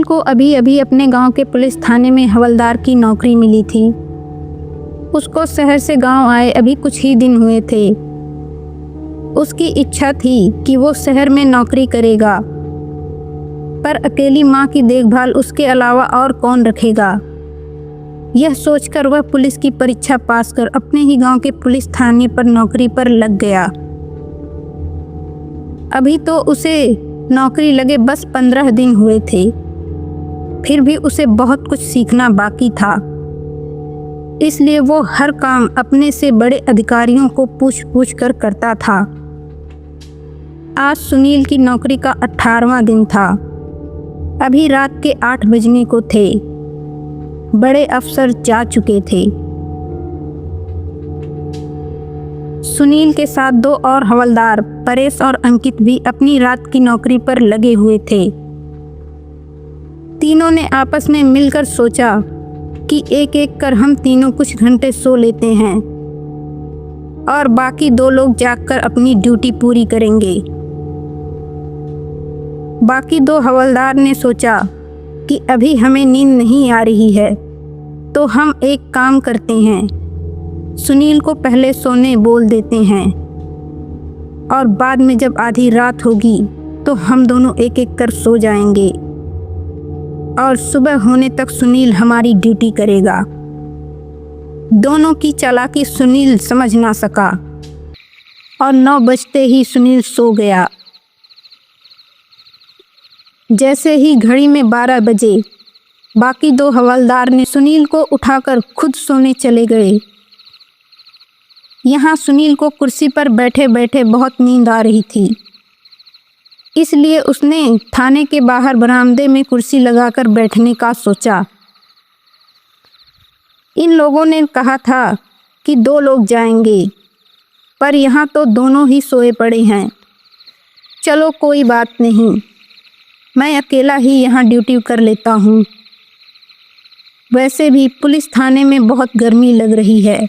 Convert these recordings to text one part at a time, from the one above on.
को अभी अभी अपने गांव के पुलिस थाने में हवलदार की नौकरी मिली थी। उसको शहर से गांव आए अभी कुछ ही दिन हुए थे। उसकी इच्छा थी कि वो शहर में नौकरी करेगा, पर अकेली माँ की देखभाल उसके अलावा और कौन रखेगा। यह सोचकर वह पुलिस की परीक्षा पास कर अपने ही गांव के पुलिस थाने पर नौकरी पर लग गया। अभी तो उसे नौकरी लगे बस 15 दिन हुए थे, फिर भी उसे बहुत कुछ सीखना बाकी था। इसलिए वो हर काम अपने से बड़े अधिकारियों को पूछ कर करता था। आज सुनील की नौकरी का 18वां दिन था। अभी रात के 8 बजने को थे। बड़े अफसर जा चुके थे। सुनील के साथ 2 और हवलदार परेश और अंकित भी अपनी रात की नौकरी पर लगे हुए थे। तीनों ने आपस में मिलकर सोचा कि एक एक कर हम तीनों कुछ घंटे सो लेते हैं और बाकी 2 लोग जागकर अपनी ड्यूटी पूरी करेंगे। बाकी 2 हवलदार ने सोचा कि अभी हमें नींद नहीं आ रही है, तो हम एक काम करते हैं, सुनील को पहले सोने बोल देते हैं और बाद में जब आधी रात होगी तो हम दोनों एक एक कर सो जाएंगे और सुबह होने तक सुनील हमारी ड्यूटी करेगा। दोनों की चालाकी सुनील समझ ना सका और 9 बजते ही सुनील सो गया। जैसे ही घड़ी में 12 बजे बाकी 2 हवलदार ने सुनील को उठाकर खुद सोने चले गए। यहाँ सुनील को कुर्सी पर बैठे बैठे बहुत नींद आ रही थी, इसलिए उसने थाने के बाहर बरामदे में कुर्सी लगाकर बैठने का सोचा। इन लोगों ने कहा था कि 2 लोग जाएंगे, पर यहाँ तो दोनों ही सोए पड़े हैं। चलो कोई बात नहीं, मैं अकेला ही यहाँ ड्यूटी कर लेता हूँ। वैसे भी पुलिस थाने में बहुत गर्मी लग रही है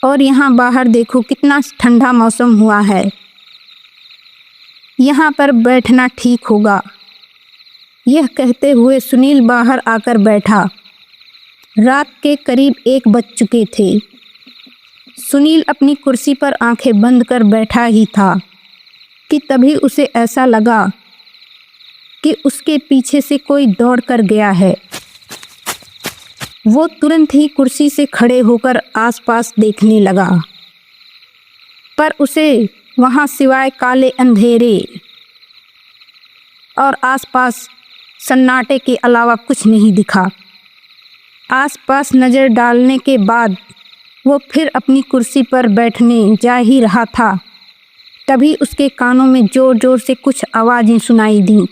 और यहाँ बाहर देखो कितना ठंडा मौसम हुआ है। यहाँ पर बैठना ठीक होगा। यह कहते हुए सुनील बाहर आकर बैठा। रात के करीब 1 बज चुके थे। सुनील अपनी कुर्सी पर आंखें बंद कर बैठा ही था कि तभी उसे ऐसा लगा कि उसके पीछे से कोई दौड़ कर गया है। वो तुरंत ही कुर्सी से खड़े होकर आसपास देखने लगा, पर उसे वहाँ सिवाय काले अंधेरे और आसपास सन्नाटे के अलावा कुछ नहीं दिखा। आसपास नज़र डालने के बाद वो फिर अपनी कुर्सी पर बैठने जा ही रहा था, तभी उसके कानों में ज़ोर ज़ोर से कुछ आवाज़ें सुनाई दी।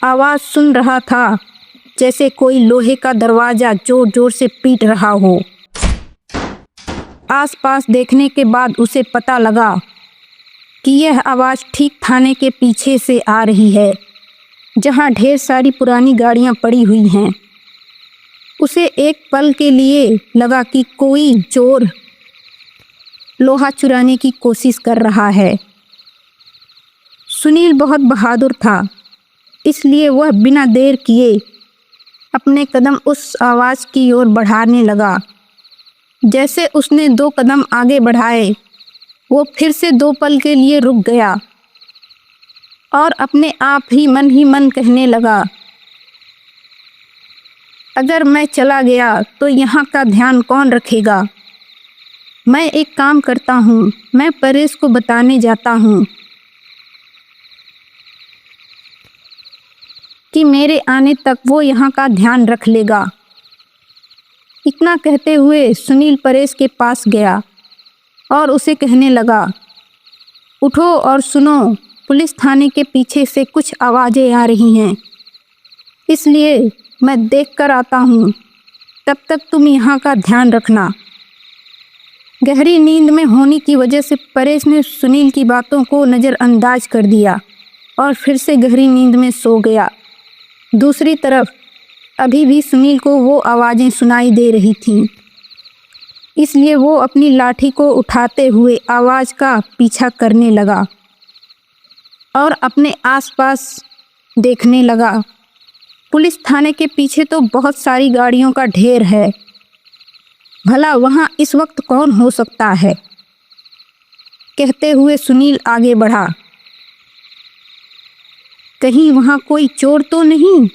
आवाज़ सुन रहा था जैसे कोई लोहे का दरवाज़ा ज़ोर ज़ोर से पीट रहा हो। आसपास देखने के बाद उसे पता लगा कि यह आवाज़ ठीक थाने के पीछे से आ रही है, जहां ढेर सारी पुरानी गाड़ियां पड़ी हुई हैं। उसे एक पल के लिए लगा कि कोई चोर लोहा चुराने की कोशिश कर रहा है। सुनील बहुत बहादुर था, इसलिए वह बिना देर किए अपने कदम उस आवाज़ की ओर बढ़ाने लगा। जैसे उसने 2 कदम आगे बढ़ाए, वो फिर से 2 पल के लिए रुक गया और अपने आप ही मन कहने लगा, अगर मैं चला गया तो यहाँ का ध्यान कौन रखेगा। मैं एक काम करता हूँ, मैं परेश को बताने जाता हूँ कि मेरे आने तक वो यहाँ का ध्यान रख लेगा। इतना कहते हुए सुनील परेश के पास गया और उसे कहने लगा, उठो और सुनो, पुलिस थाने के पीछे से कुछ आवाज़ें आ रही हैं, इसलिए मैं देख कर आता हूँ, तब तक तुम यहाँ का ध्यान रखना। गहरी नींद में होने की वजह से परेश ने सुनील की बातों को नज़रअंदाज कर दिया और फिर से गहरी नींद में सो गया। दूसरी तरफ अभी भी सुनील को वो आवाज़ें सुनाई दे रही थीं, इसलिए वो अपनी लाठी को उठाते हुए आवाज़ का पीछा करने लगा और अपने आसपास देखने लगा। पुलिस थाने के पीछे तो बहुत सारी गाड़ियों का ढेर है। भला वहाँ इस वक्त कौन हो सकता है? कहते हुए सुनील आगे बढ़ा। कहीं वहाँ कोई चोर तो नहीं?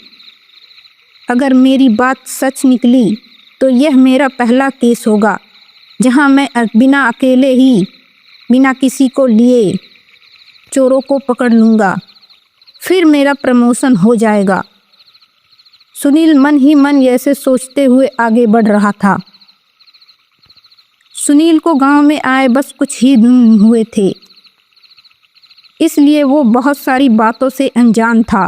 अगर मेरी बात सच निकली तो यह मेरा पहला केस होगा जहाँ मैं बिना अकेले ही, बिना किसी को लिए चोरों को पकड़ लूँगा। फिर मेरा प्रमोशन हो जाएगा। सुनील मन ही मन ऐसे सोचते हुए आगे बढ़ रहा था। सुनील को गांव में आए बस कुछ ही दिन हुए थे, इसलिए वो बहुत सारी बातों से अनजान था।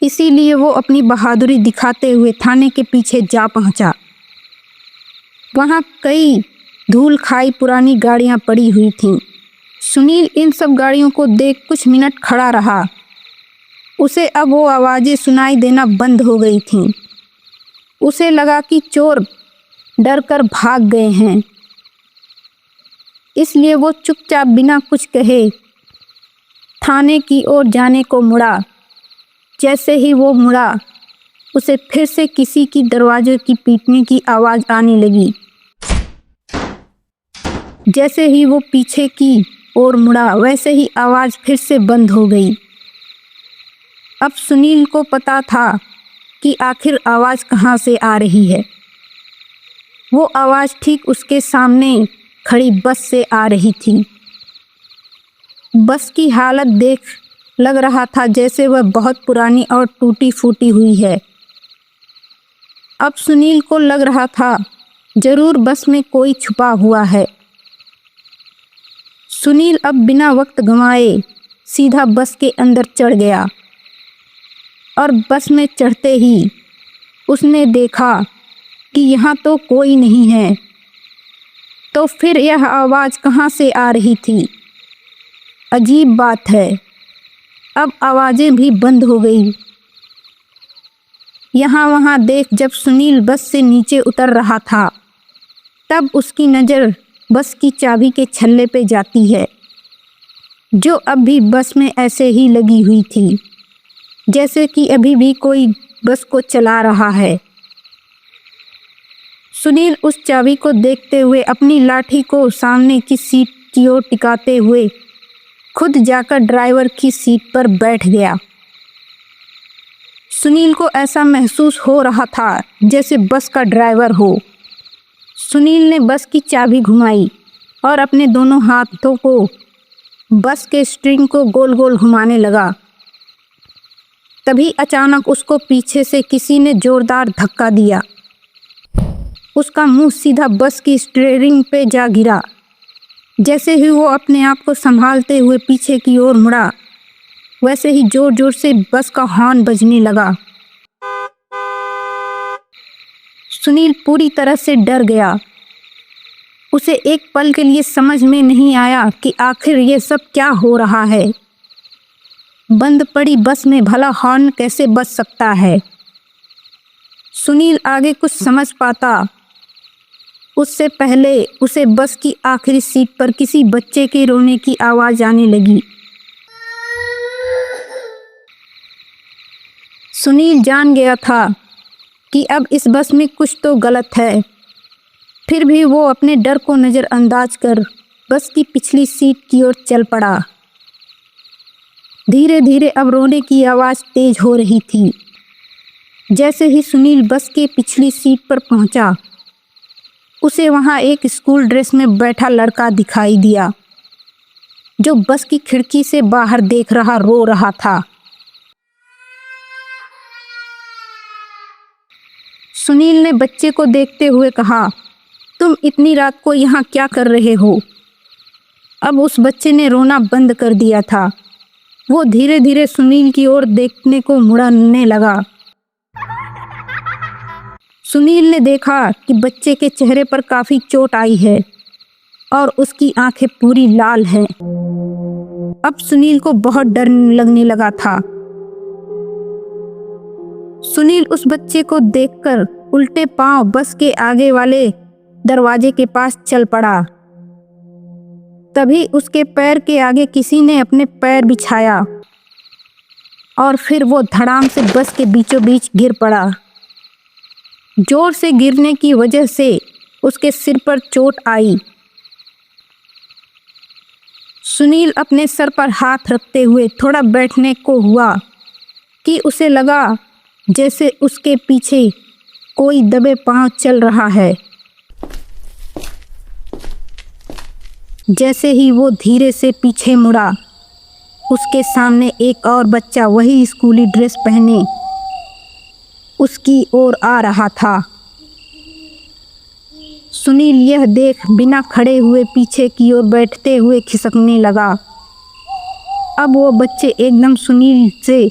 इसीलिए वो अपनी बहादुरी दिखाते हुए थाने के पीछे जा पहुंचा। वहाँ कई धूल खाई पुरानी गाड़ियाँ पड़ी हुई थीं। सुनील इन सब गाड़ियों को देख कुछ मिनट खड़ा रहा। उसे अब वो आवाज़ें सुनाई देना बंद हो गई थीं। उसे लगा कि चोर डर कर भाग गए हैं, इसलिए वो चुपचाप बिना कुछ कहे थाने की ओर जाने को मुड़ा। जैसे ही वो मुड़ा, उसे फिर से किसी की दरवाजे की पीटने की आवाज़ आने लगी। जैसे ही वो पीछे की ओर मुड़ा, वैसे ही आवाज़ फिर से बंद हो गई। अब सुनील को पता था कि आखिर आवाज़ कहाँ से आ रही है। वो आवाज़ ठीक उसके सामने खड़ी बस से आ रही थी। बस की हालत देख लग रहा था जैसे वह बहुत पुरानी और टूटी फूटी हुई है। अब सुनील को लग रहा था जरूर बस में कोई छुपा हुआ है। सुनील अब बिना वक्त गंवाए सीधा बस के अंदर चढ़ गया और बस में चढ़ते ही उसने देखा कि यहाँ तो कोई नहीं है। तो फिर यह आवाज़ कहाँ से आ रही थी? अजीब बात है, अब आवाज़ें भी बंद हो गई। यहाँ वहाँ देख जब सुनील बस से नीचे उतर रहा था, तब उसकी नज़र बस की चाबी के छल्ले पे जाती है, जो अब भी बस में ऐसे ही लगी हुई थी, जैसे कि अभी भी कोई बस को चला रहा है। सुनील उस चाबी को देखते हुए अपनी लाठी को सामने की सीट की ओर टिकाते हुए खुद जाकर ड्राइवर की सीट पर बैठ गया। सुनील को ऐसा महसूस हो रहा था जैसे बस का ड्राइवर हो। सुनील ने बस की चाबी घुमाई और अपने दोनों हाथों को बस के स्टीयरिंग को गोल गोल घुमाने लगा। तभी अचानक उसको पीछे से किसी ने जोरदार धक्का दिया। उसका मुंह सीधा बस की स्टीयरिंग पे जा गिरा। जैसे ही वो अपने आप को संभालते हुए पीछे की ओर मुड़ा, वैसे ही जोर जोर से बस का हॉर्न बजने लगा। सुनील पूरी तरह से डर गया। उसे एक पल के लिए समझ में नहीं आया कि आखिर ये सब क्या हो रहा है। बंद पड़ी बस में भला हॉर्न कैसे बज सकता है? सुनील आगे कुछ समझ पाता उससे पहले उसे बस की आखिरी सीट पर किसी बच्चे के रोने की आवाज़ आने लगी। सुनील जान गया था कि अब इस बस में कुछ तो गलत है। फिर भी वो अपने डर को नज़रअंदाज कर बस की पिछली सीट की ओर चल पड़ा। धीरे धीरे अब रोने की आवाज़ तेज हो रही थी। जैसे ही सुनील बस के पिछली सीट पर पहुंचा, उसे वहां एक स्कूल ड्रेस में बैठा लड़का दिखाई दिया, जो बस की खिड़की से बाहर देख रहा रो रहा था। सुनील ने बच्चे को देखते हुए कहा, तुम इतनी रात को यहाँ क्या कर रहे हो? अब उस बच्चे ने रोना बंद कर दिया था। वो धीरे धीरे सुनील की ओर देखने को मुड़ने लगा। सुनील ने देखा कि बच्चे के चेहरे पर काफ़ी चोट आई है और उसकी आंखें पूरी लाल हैं। अब सुनील को बहुत डर लगने लगा था। सुनील उस बच्चे को देखकर उल्टे पांव बस के आगे वाले दरवाजे के पास चल पड़ा। तभी उसके पैर के आगे किसी ने अपने पैर बिछाया और फिर वो धड़ाम से बस के बीचों बीच गिर पड़ा। जोर से गिरने की वजह से उसके सिर पर चोट आई। सुनील अपने सर पर हाथ रखते हुए थोड़ा बैठने को हुआ कि उसे लगा जैसे उसके पीछे कोई दबे पांव चल रहा है। जैसे ही वो धीरे से पीछे मुड़ा, उसके सामने एक और बच्चा वही स्कूली ड्रेस पहने उसकी ओर आ रहा था। सुनील यह देख बिना खड़े हुए पीछे की ओर बैठते हुए खिसकने लगा। अब वो बच्चे एकदम सुनील से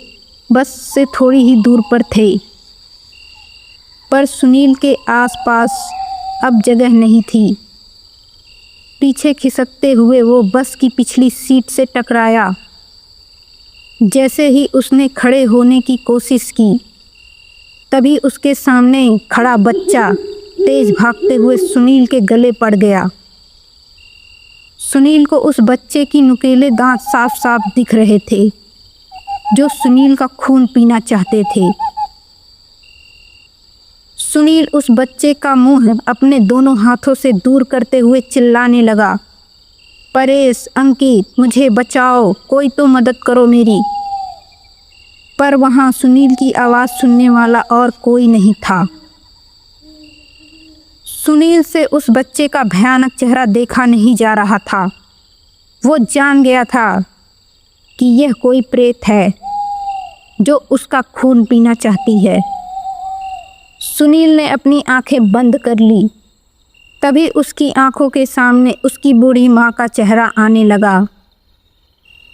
बस से थोड़ी ही दूर पर थे, पर सुनील के आसपास अब जगह नहीं थी। पीछे खिसकते हुए वो बस की पिछली सीट से टकराया। जैसे ही उसने खड़े होने की कोशिश की, तभी उसके सामने खड़ा बच्चा तेज भागते हुए सुनील के गले पड़ गया। सुनील को उस बच्चे की नुकीले दांत साफ साफ दिख रहे थे, जो सुनील का खून पीना चाहते थे। सुनील उस बच्चे का मुंह अपने दोनों हाथों से दूर करते हुए चिल्लाने लगा, परेश, अंकित, मुझे बचाओ, कोई तो मदद करो मेरी। पर वहाँ सुनील की आवाज़ सुनने वाला और कोई नहीं था। सुनील से उस बच्चे का भयानक चेहरा देखा नहीं जा रहा था। वो जान गया था कि यह कोई प्रेत है जो उसका खून पीना चाहती है। सुनील ने अपनी आंखें बंद कर ली। तभी उसकी आंखों के सामने उसकी बूढ़ी माँ का चेहरा आने लगा,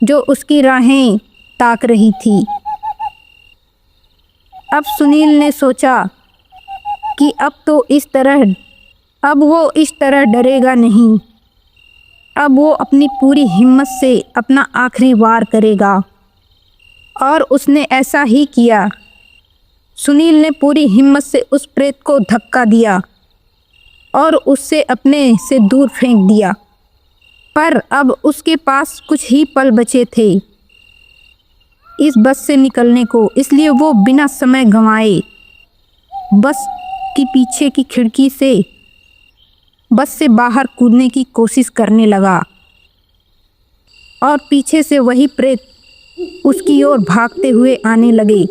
जो उसकी राहें ताक रही थी। अब सुनील ने सोचा कि अब वो इस तरह डरेगा नहीं। अब वो अपनी पूरी हिम्मत से अपना आखिरी वार करेगा, और उसने ऐसा ही किया। सुनील ने पूरी हिम्मत से उस प्रेत को धक्का दिया और उससे अपने से दूर फेंक दिया। पर अब उसके पास कुछ ही पल बचे थे इस बस से निकलने को, इसलिए वो बिना समय गंवाए बस की पीछे की खिड़की से बस से बाहर कूदने की कोशिश करने लगा, और पीछे से वही प्रेत उसकी ओर भागते हुए आने लगे।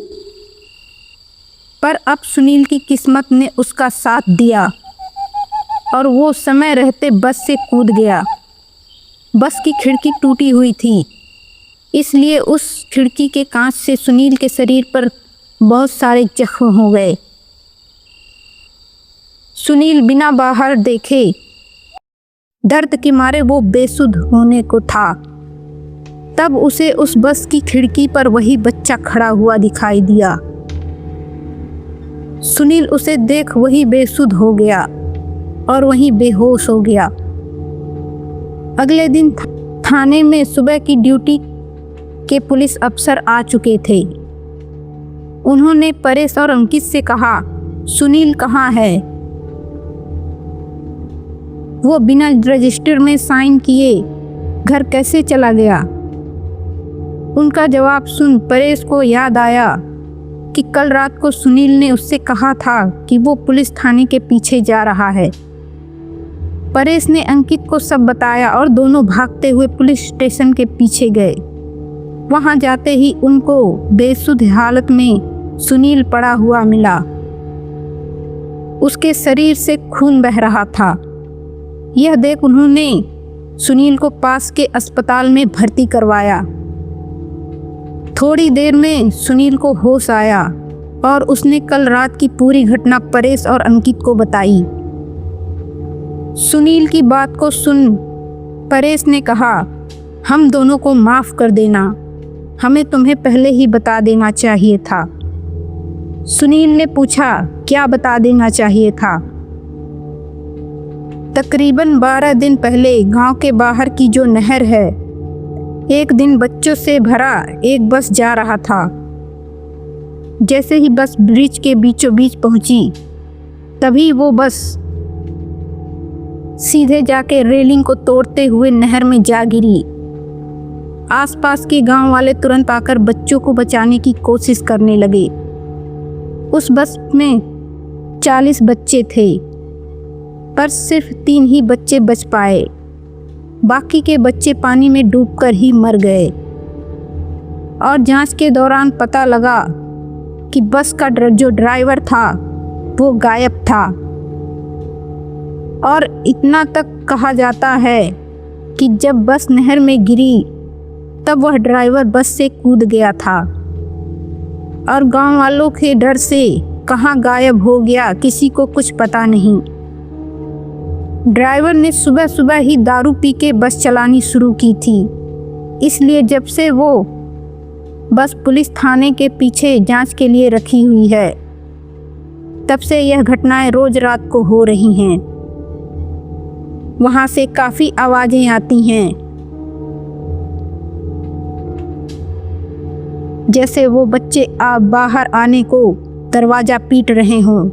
पर अब सुनील की किस्मत ने उसका साथ दिया और वो समय रहते बस से कूद गया। बस की खिड़की टूटी हुई थी, इसलिए उस खिड़की के कांच से सुनील के शरीर पर बहुत सारे जख्म हो गए। सुनील बिना बाहर देखे दर्द के मारे वो बेसुध होने को था। तब उसे उस बस की खिड़की पर वही बच्चा खड़ा हुआ दिखाई दिया। सुनील उसे देख वही बेसुध हो गया और वहीं बेहोश हो गया। अगले दिन थाने में सुबह की ड्यूटी के पुलिस अफसर आ चुके थे। उन्होंने परेश और अंकित से कहा, सुनील कहाँ है? वो बिना रजिस्टर में साइन किए घर कैसे चला गया? उनका जवाब सुन परेश को याद आया कि कल रात को सुनील ने उससे कहा था कि वो पुलिस थाने के पीछे जा रहा है। परेश ने अंकित को सब बताया और दोनों भागते हुए पुलिस स्टेशन के पीछे गए। वहां जाते ही उनको बेसुध हालत में सुनील पड़ा हुआ मिला। उसके शरीर से खून बह रहा था। यह देख उन्होंने सुनील को पास के अस्पताल में भर्ती करवाया। थोड़ी देर में सुनील को होश आया और उसने कल रात की पूरी घटना परेश और अंकित को बताई। सुनील की बात को सुन परेश ने कहा, हम दोनों को माफ कर देना, हमें तुम्हें पहले ही बता देना चाहिए था। सुनील ने पूछा, क्या बता देना चाहिए था? तकरीबन 12 दिन पहले गांव के बाहर की जो नहर है, एक दिन बच्चों से भरा एक बस जा रहा था। जैसे ही बस ब्रिज के बीचों बीच पहुंची, तभी वो बस सीधे जाके रेलिंग को तोड़ते हुए नहर में जा गिरी आसपास के गांव वाले तुरंत आकर बच्चों को बचाने की कोशिश करने लगे। उस बस में 40 बच्चे थे, पर सिर्फ 3 ही बच्चे बच पाए। बाकी के बच्चे पानी में डूबकर ही मर गए। और जांच के दौरान पता लगा कि बस का जो ड्राइवर था वो गायब था। और इतना तक कहा जाता है कि जब बस नहर में गिरी तब वह ड्राइवर बस से कूद गया था और गांव वालों के डर से कहाँ गायब हो गया किसी को कुछ पता नहीं। ड्राइवर ने सुबह सुबह ही दारू पी के बस चलानी शुरू की थी, इसलिए जब से वो बस पुलिस थाने के पीछे जांच के लिए रखी हुई है, तब से यह घटनाएं रोज रात को हो रही हैं। वहाँ से काफ़ी आवाज़ें आती हैं, जैसे वो बच्चे बाहर आने को दरवाज़ा पीट रहे हों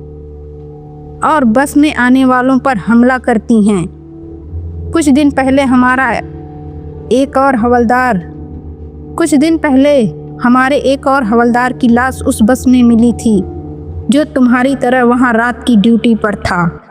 और बस में आने वालों पर हमला करती हैं। कुछ दिन पहले हमारे एक और हवलदार की लाश उस बस में मिली थी जो तुम्हारी तरह वहाँ रात की ड्यूटी पर था।